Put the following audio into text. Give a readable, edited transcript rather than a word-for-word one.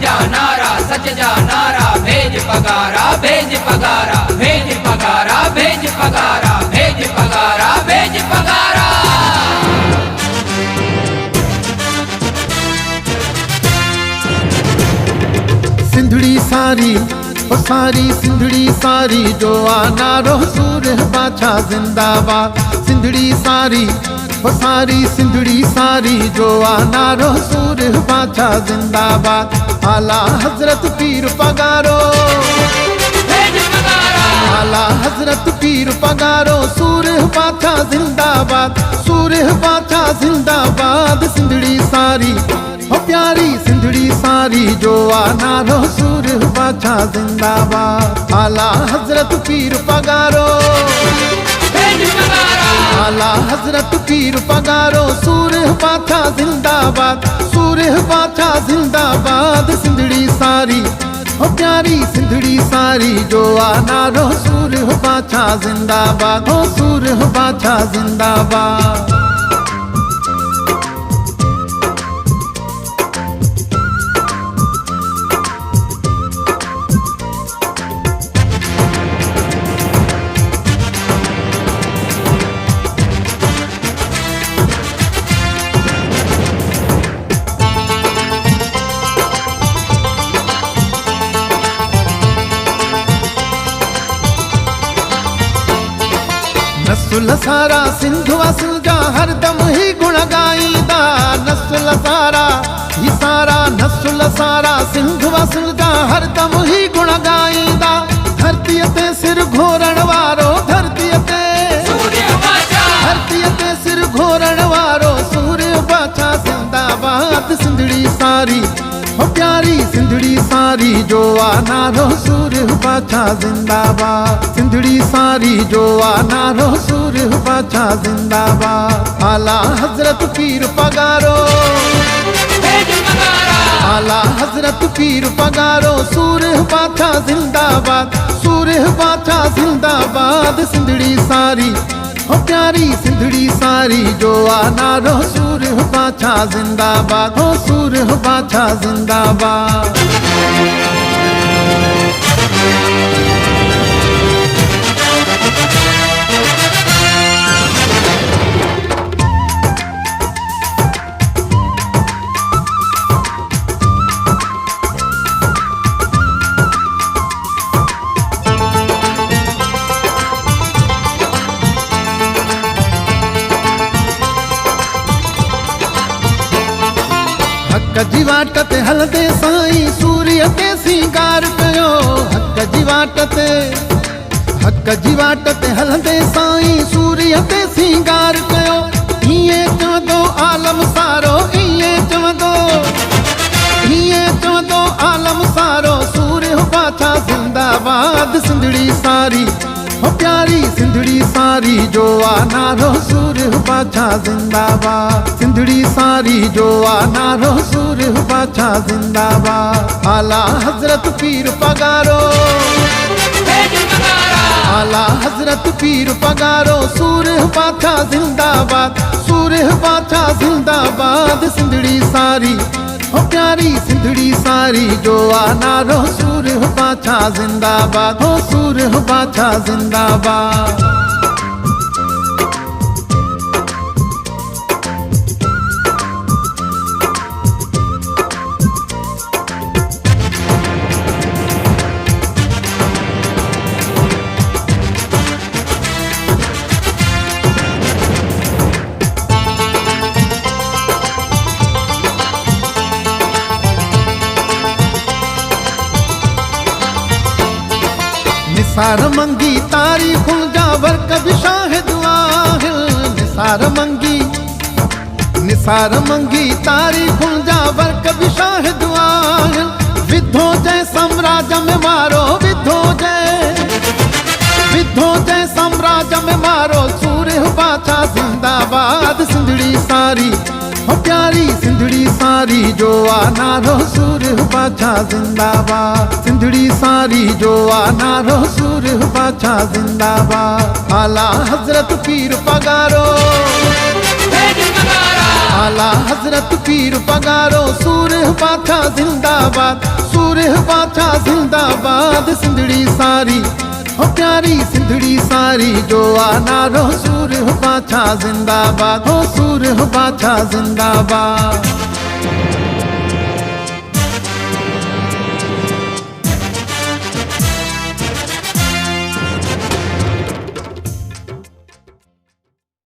जा नारा, सच जा नारा, भेज पगारा, भेज पगारा, भेज पगारा, भेज पगारा, भेज पगारा, भेज पगारा। सिंधड़ी सारी ओ सारी सिंधड़ी सारी, जो आना रो सूर बाछा जिंदाबाद। सिंधड़ी सारी ओ सारी सिंधड़ी सारी, जो आना रो सूर बाछा जिंदाबाद। आला हजरत पीर पगारो, आला हजरत पीर पगारो, सूर बाछा जिंदाबाद, सूर बाछा जिंदाबाद। सिंधड़ी सारी ओ प्यारी सिंधड़ी सारी, जो आना रो सूर बाछा जिंदाबाद। आला हजरत पीर पगारो, आला हजरत पीर पगारो, सूर बाछा जिंदाबाद, सूर बाछा जिंदाबाद। सिंधड़ी सारी ओ प्यारी सिंधड़ी सारी, जो आना रो सूर बाछा जिंदाबाद, ओ सूर बाछा जिंदाबाद। नस्ल सारा सिंधु असल जा हरदम ही गुण गाईंदा। नस्ल सारा ही सारा नस्ल सारा सिंधु असल जा हरदम ही गुण गाईंदा। धरती ते सिर घोरण वारो, धरती ते सिर घोरण वारो, सूर्य बाछा जिंदाबाद। सिंधड़ी सारी ओ प्यारी सिंधड़ी सारी, जो आना रो सूर बाछा जिंदाबाद। सिंधड़ी सारी, जो आना रो सूर बाछा जिंदाबाद। आला हजरत पीर पगारो, आला हजरत पीर पगारो, सूर बाछा जिंदाबाद, सूर बाछा जिंदाबाद। सिंधड़ी सारी ओ प्यारी सिंधड़ी सारी, जो आना रो सूर बाछा जिंदाबाद, हो सूर बाछा जिंदाबाद। हक जी वाट ते हलदे साईं, सूर्य ते सिंगार कयो। हक जी वाट ते हलदे साईं, सूर्य ते सिंगार कयो। इएं चवंदो आलम सारो, इएं चवंदो आलम सारो, सूर्य बाछा जिंदाबाद। सिंधड़ी सारी ओ प्यारी सिंधड़ी सारी, जो आना रो सूर बाछा जिंदाबाद। सिंधड़ी सारी, जो आना रो सूर बाछा जिंदाबाद। आला हजरत पीर पगारो, आला हजरत पीर पगारो, सूर बाछा जिंदाबाद, सूर बाछा जिंदाबाद। सिंधड़ी सारी ओ प्यारी सिंधड़ी सारी, जो आना रो सूर बाछा जिंदाबाद, हो सूर बाछा जिंदाबाद। निसार मंगी तारीखुं जा वर्क भी शाहिद आहिल। निसार मंगी तारीखुं जा वर्क भी शाहिद आहिल। विधो जय साम्राज्य में मारो, विधो जय साम्राज्य में मारो, सूर्य बाछा जिंदाबाद। सिंधड़ी सारी ओ प्यारी सिंधड़ी सारी, जो आना रो सूर बाछा जिंदाबाद। सिंधड़ी सारी, जो आना रो सूर बाछा जिंदाबाद। आला हजरत पीर पगारो, आला हजरत पीर पगारो सूरह बादशाह जिंदाबाद, सूरह बादशाह जिंदाबाद। सिंधड़ी सारी हो प्यारी सिंधड़ी सारी जो आ नारो सूरह बादशाह जिंदाबाद, हो सूरह बादशाह जिंदाबाद।